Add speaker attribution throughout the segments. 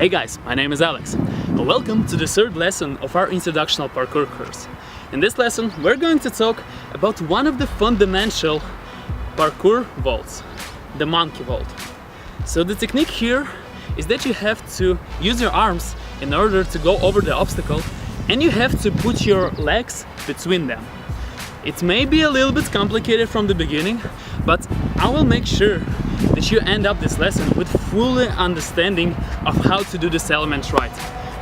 Speaker 1: Hey guys, my name is Alex. Welcome to the third lesson of our introductional parkour course. In this lesson, we're going to talk about one of the fundamental parkour vaults, the monkey vault. So the technique here is that you have to use your arms in order to go over the obstacle, and you have to put your legs between them. It may be a little bit complicated from the beginning, but I will make sure that you end up this lesson with full understanding of how to do this element right.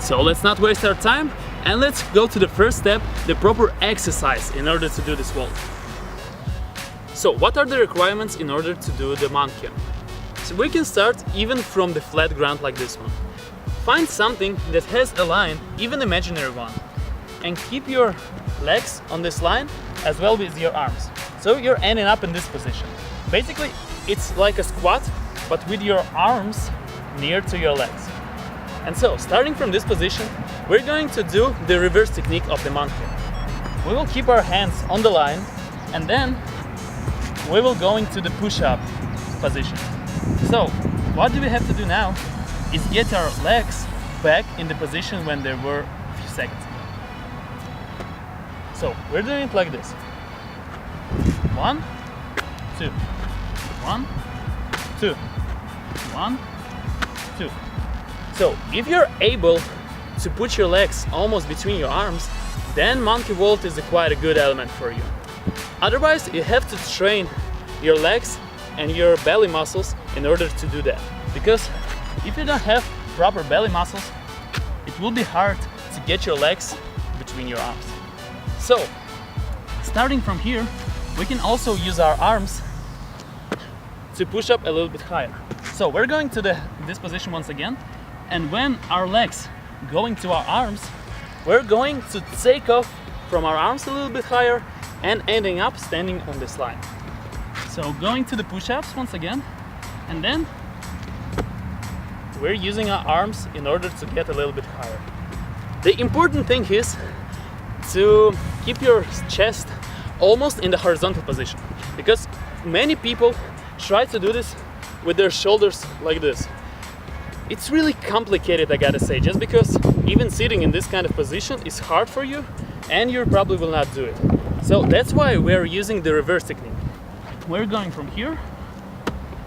Speaker 1: So let's not waste our time and let's go to the first step, the proper exercise in order to do this vault. So what are the requirements in order to do the monkey? So we can start even from the flat ground like this one. Find something that has a line, even imaginary one, and keep your legs on this line as well with your arms. So you're ending up in this position. Basically, it's like a squat, but with your arms near to your legs. And so, starting from this position, we're going to do the reverse technique of the monkey. We will keep our hands on the line, and then we will go into the push-up position. So, what do we have to do now is get our legs back in the position when they were a few seconds ago. So, we're doing it like this. 1, 2. 1, 2. 1, 2. So if you're able to put your legs almost between your arms, then monkey vault is quite a good element for you. Otherwise, you have to train your legs and your belly muscles in order to do that. Because if you don't have proper belly muscles, it will be hard to get your legs between your arms. So, starting from here, we can also use our arms to push up a little bit higher. So we're going to this position once again, and when our legs go into our arms, we're going to take off from our arms a little bit higher and ending up standing on this line. So going to the push-ups once again, and then we're using our arms in order to get a little bit higher. The important thing is to keep your chest almost in the horizontal position, because many people try to do this with their shoulders like this. It's really complicated, I gotta say, just because even sitting in this kind of position is hard for you and you probably will not do it. So that's why we're using the reverse technique. We're going from here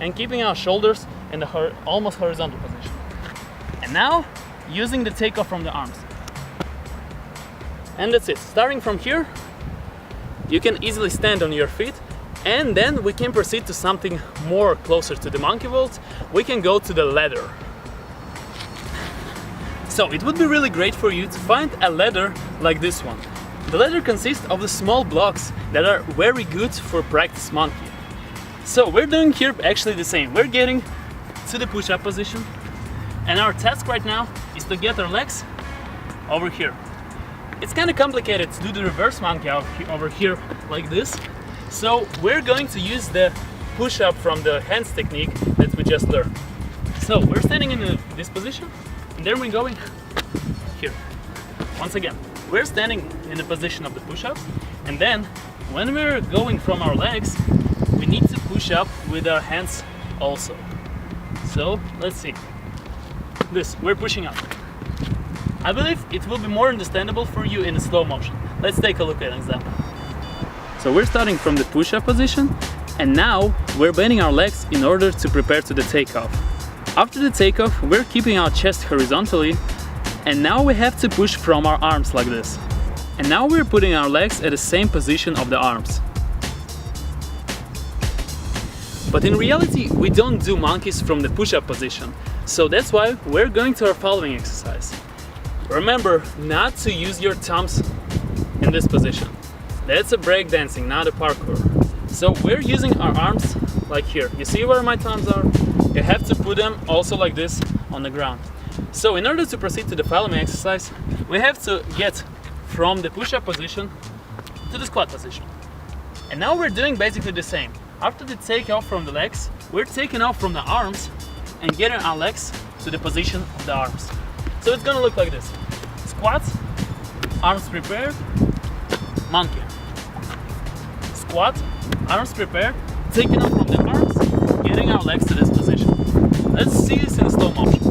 Speaker 1: and keeping our shoulders in the almost horizontal position. And now using the takeoff from the arms. And that's it. Starting from here, you can easily stand on your feet, and then we can proceed to something more closer to the monkey vault. We can go to the ladder. So it would be really great for you to find a ladder like this one. The ladder consists of the small blocks that are very good for practice monkey. So we're doing here actually the same. We're getting to the push-up position, and our task right now is to get our legs over here. It's kind of complicated to do the reverse monkey over here like this. So we're going to use the push-up from the hands technique that we just learned. So we're standing in this position, and then we're going here. Once again, we're standing in the position of the push-ups, and then when we're going from our legs, we need to push up with our hands also. So let's see. We're pushing up. I believe it will be more understandable for you in a slow motion. Let's take a look at an example. So we're starting from the push-up position, and now we're bending our legs in order to prepare to the takeoff. After the takeoff, we're keeping our chest horizontally, and now we have to push from our arms like this. And now we're putting our legs at the same position of the arms. But in reality, we don't do monkeys from the push-up position, so that's why we're going to our following exercise. Remember not to use your thumbs in this position. That's a breakdancing, not a parkour. So we're using our arms like here. You see where my thumbs are? You have to put them also like this on the ground. So in order to proceed to the following exercise, we have to get from the push-up position to the squat position. And now we're doing basically the same. After the take off from the legs, we're taking off from the arms and getting our legs to the position of the arms. So it's gonna look like this. Squat, arms prepared, monkey. Squat, arms prepared, taking off from the arms, getting our legs to this position. Let's see this in slow motion.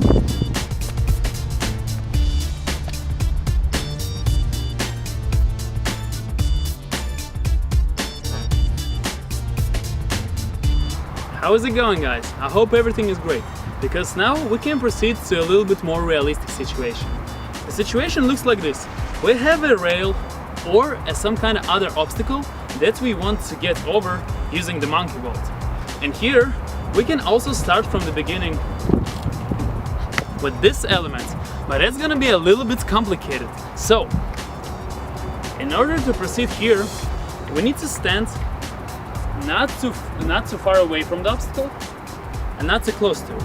Speaker 1: How is it going, guys? I hope everything is great, because now we can proceed to a little bit more realistic situation. The situation looks like this. We have a rail or some kind of other obstacle that we want to get over using the monkey vault. And here we can also start from the beginning with this element, but it's gonna be a little bit complicated. So, in order to proceed here, we need to stand not too far away from the obstacle and not too close to it.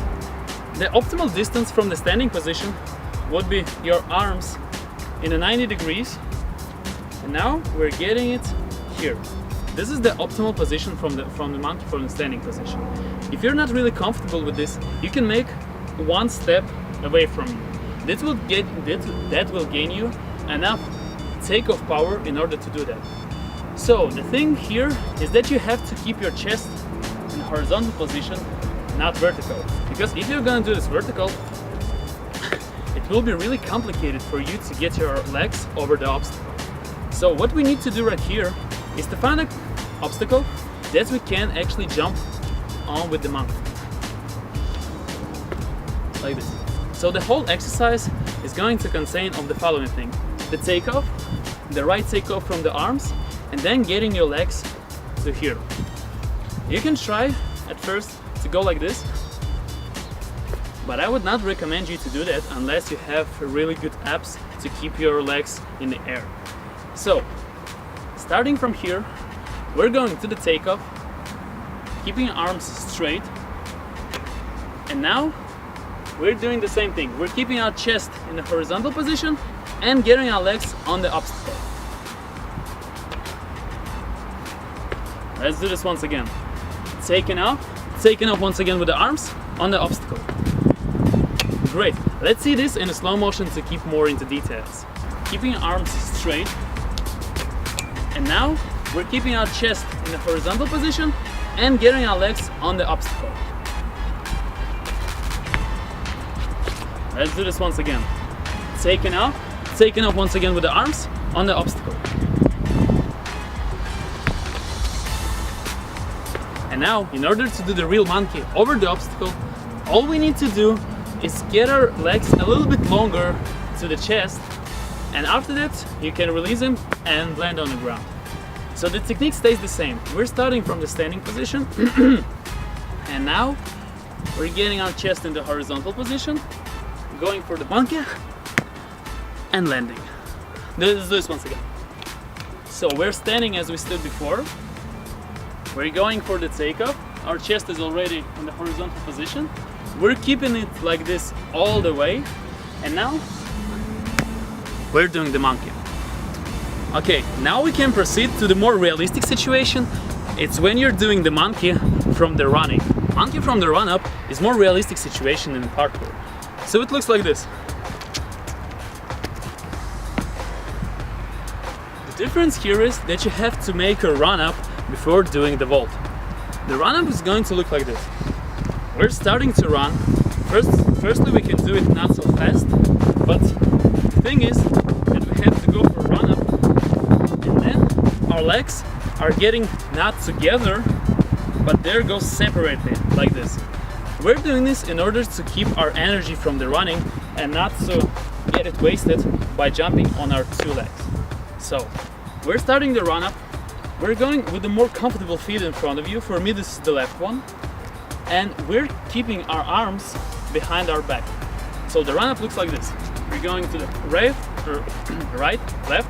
Speaker 1: The optimal distance from the standing position would be your arms in a 90 degrees, and now we're getting it here. This is the optimal position from the monkey from the standing position. If you're not really comfortable with this, you can make one step away from you. That will gain you enough takeoff power in order to do that. So the thing here is that you have to keep your chest in horizontal position, not vertical. Because if you're gonna do this vertical, it will be really complicated for you to get your legs over the obstacle. So what we need to do right here is to find an obstacle that we can actually jump on with the monkey. Like this. So the whole exercise is going to contain of the following thing: the takeoff, the right takeoff from the arms, and then getting your legs to here. You can try at first to go like this, but I would not recommend you to do that unless you have really good abs to keep your legs in the air. So, starting from here, we're going to the takeoff, keeping arms straight, and now we're doing the same thing. We're keeping our chest in the horizontal position and getting our legs on the obstacle. Let's do this once again. Taking off once again with the arms on the obstacle. Great. Let's see this in a slow motion to keep more into details. Keeping arms straight, and now we're keeping our chest in the horizontal position and getting our legs on the obstacle. Let's do this once again. Taking off once again with the arms on the obstacle. And now, in order to do the real monkey over the obstacle, all we need to do is get our legs a little bit longer to the chest, and after that you can release them and land on the ground. So the technique stays the same. We're starting from the standing position and now we're getting our chest in the horizontal position, going for the monkey and landing. Let's do this once again. So we're standing as we stood before. We're going for the takeoff. Our chest is already in the horizontal position. We're keeping it like this all the way, and now we're doing the monkey. Okay, now we can proceed to the more realistic situation. It's when you're doing the monkey from the running. Monkey from the run up is more realistic situation in parkour. So it looks like this. The difference here is that you have to make a run up before doing the vault. The run up is going to look like this. We're starting to run. Firstly we can do it not so fast, but the thing is that we have to go for a run up, and then our legs are getting not together, but they go separated like this. We're doing this in order to keep our energy from the running and not to get it wasted by jumping on our two legs. So we're starting the run up. We're going with the more comfortable feet in front of you. For me, this is the left one. And we're keeping our arms behind our back. So the run up looks like this. We're going to the right, left,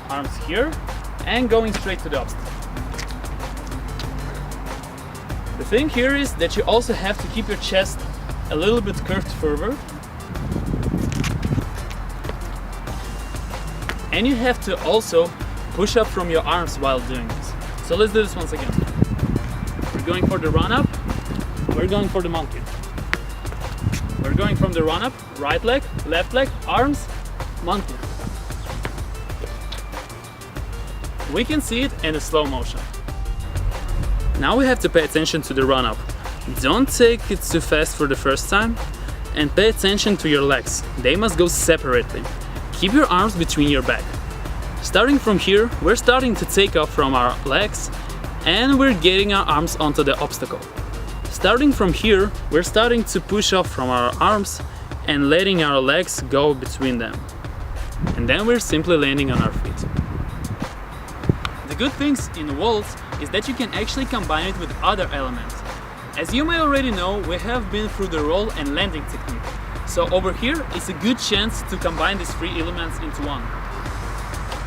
Speaker 1: arms here, and going straight to the obstacle. The thing here is that you also have to keep your chest a little bit curved forward. And you have to also push up from your arms while doing this. So let's do this once again. We're going for the run up, we're going for the monkey. We're going from the run up, right leg, left leg, arms, monkey. We can see it in a slow motion. Now we have to pay attention to the run up. Don't take it too fast for the first time, and pay attention to your legs. They must go separately. Keep your arms between your back. Starting from here, we're starting to take off from our legs and we're getting our arms onto the obstacle. Starting from here, we're starting to push off from our arms and letting our legs go between them. And then we're simply landing on our feet. The good things in waltz is that you can actually combine it with other elements. As you may already know, we have been through the roll and landing technique. So over here, it's a good chance to combine these three elements into one.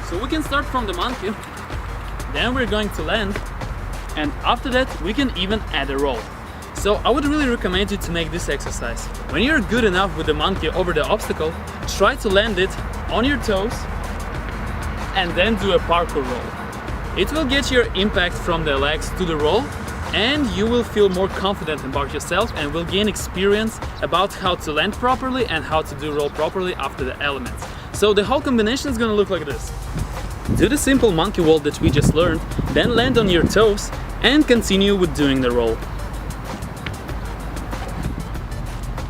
Speaker 1: So we can start from the monkey, then we're going to land, and after that we can even add a roll. So I would really recommend you to make this exercise. When you're good enough with the monkey over the obstacle, try to land it on your toes and then do a parkour roll. It will get your impact from the legs to the roll, and you will feel more confident about yourself and will gain experience about how to land properly and how to do roll properly after the elements. So the whole combination is gonna look like this. Do the simple monkey wall that we just learned, then land on your toes and continue with doing the roll.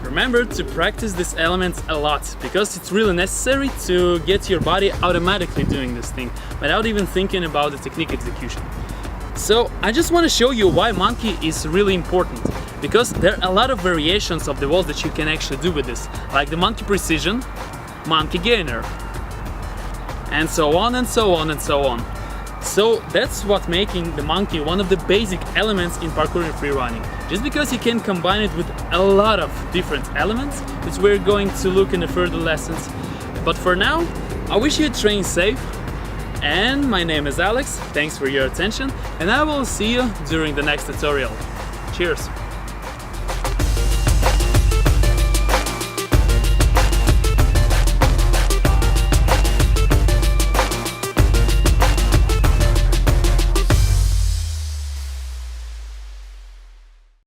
Speaker 1: Remember to practice these elements a lot, because it's really necessary to get your body automatically doing this thing without even thinking about the technique execution. So I just want to show you why monkey is really important, because there are a lot of variations of the walls that you can actually do with this, like the monkey precision, monkey gainer, and so on and so on and so on. So that's what making the monkey one of the basic elements in parkour and free running. Just because you can combine it with a lot of different elements, which we're going to look in the further lessons. But for now, I wish you train safe. And my name is Alex, thanks for your attention, and I will see you during the next tutorial. Cheers!